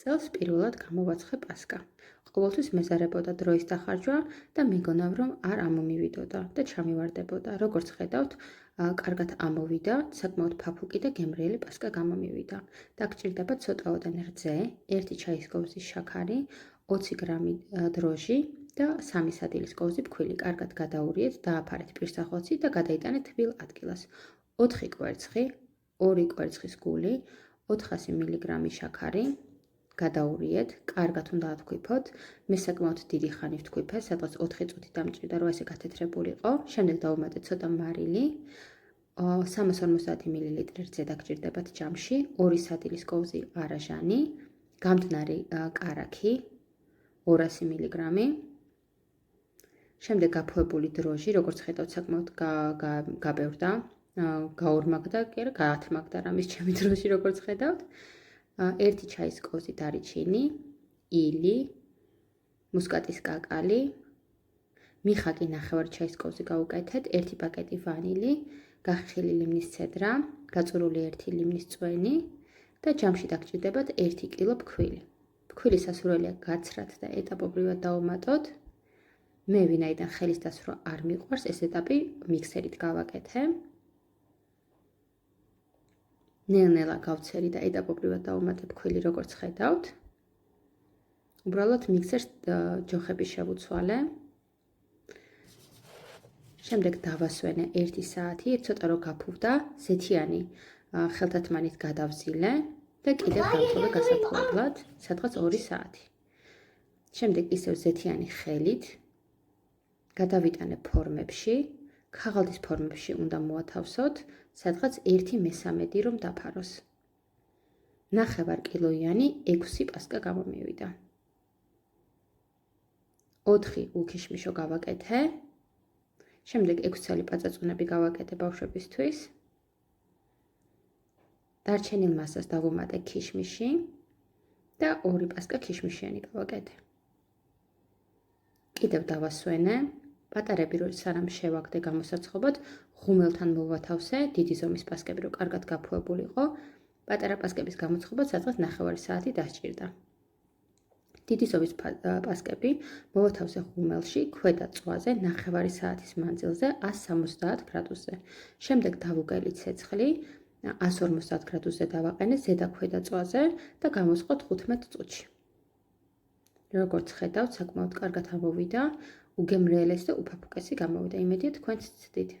წელს პირველად გამოვაცხე პასკა. ყოველთვის მეზარებოდა დროის დახარჯვა და მეგონა რომ არ ამომივიდოდა და ჩამივარდებოდა. როგორც ხედავთ, კარგად ამოვიდა, საკმაოდ ფაფუკი და გემრიელი პასკა გამომივიდა. დაგჭირდება ცოტაოდენ რძე, 1 ჩაის კოვზი შაქარი, 20 გრამი დროჟი და 3 სადილის კოვზი ფქვილი. კარგად გადაურიეთ, დააფარეთ პირსახოცი და გადაიტანეთ თბილ ადგილას. 4 კვერცხი, 2 კვერცხის გული, 400 მილიგრამი შაქარი, გადაურიეთ, კარგად უნდა ათქვიფოთ, მე საკმაოდ დიდი ხანი ვთქვიფე, სადღაც 4 წუთი დამჭირდა, რომ ესე გათეთრებულიყო, შემდეგ დავუმატეთ ცოტა მარილი, 350 მილილიტრი რძე დაგჭირდებათ ჯამში, 2 სადილის კოვზი არაჟანი, გამდნარი კარაქი, 200 მილიგრამი, შემდეგ გაფუებული დროჟი, როგორც ხედავთ, საკმაოდ გაბევრდა, გაორმაგდა, კი არა, გაათმაგდა რამის ჩემი დროჟი, როგორც ხედავთ. 1 ჩაის კოვზი დარიჩინი, ილი, მუსკატის კაკალი, მიხაკი 9 ჩაის კოვზი გავუკეთეთ, 1 პაკეტი ვანილი, გახეხილი ლიმნის ცედრა, გაწურული 1 ლიმნის წვენი და ჯამში დაგჭირდებათ 1 კილო ფქვილი. ფქვილი სასურველია გაცრათ და ეტაპობრივად დავუმატოთ. მე ვინაიდან ხელის დასრვა არ მიყვარს, ეს ეტაპი მიქსერით გავაკეთე. ნელ-ნელა გავცერი და ეტაპობრივად დავუმატე ფქვილი, როგორც ხედავთ. უბრალოდ მიქსერს ჯოხები შევუცვალე. შემდეგ დავასვენე 1 საათი, ცოტა რომ გაფუვდა, ზეთიანი ხელთათმანით გადავზილე და კიდევ დავთოვე გასაფუებლად, სადღაც 2 საათი. შემდეგ ისევ ზეთიანი ხელით გადავიტანე ფორმებში, ქაღალდის ფორმებში უნდა მოათავსოთ, სადღაც 1/3 რომ დაფაროს. 9 კილოიანი 6 პასკა გამომივიდა. 4 უქიშმიშო გავაკეთე. შემდეგ 6 ცალი პაწაწუნები გავაკეთე ბავშვებისთვის. დარჩენილ მასას დავუმატე ქიშმიში და 2 პასკა ქიშმიშიანი გავაკეთე. კიდევ დავასვენე. პატარები რო სანამ შევაგდე გამოსაცხობად, ღუმელთან მოვათავსე, დიდი ზომის პასკები რო კარგად გაფუებულიყო, პატარა პასკების გამოცხობა სადღაც 9 საათი დასჭირდა. დიდი ზომის პასკები მოვათავსე ღუმელში, ქვედა წვაზე 9 საათის მანძილზე 170 გრადუსზე. შემდეგ დავუგელი ცეცხლი, 150 გრადუსზე დავაყენე ზედა ქვედა წვაზე და გამოსყო 15 წუთში. როგორც ხედავთ, საკმაოდ კარგად ამოვიდა, უგემრიელესი და უფაფუკესი გამოვიდა. იმედია თქვენც ცდით.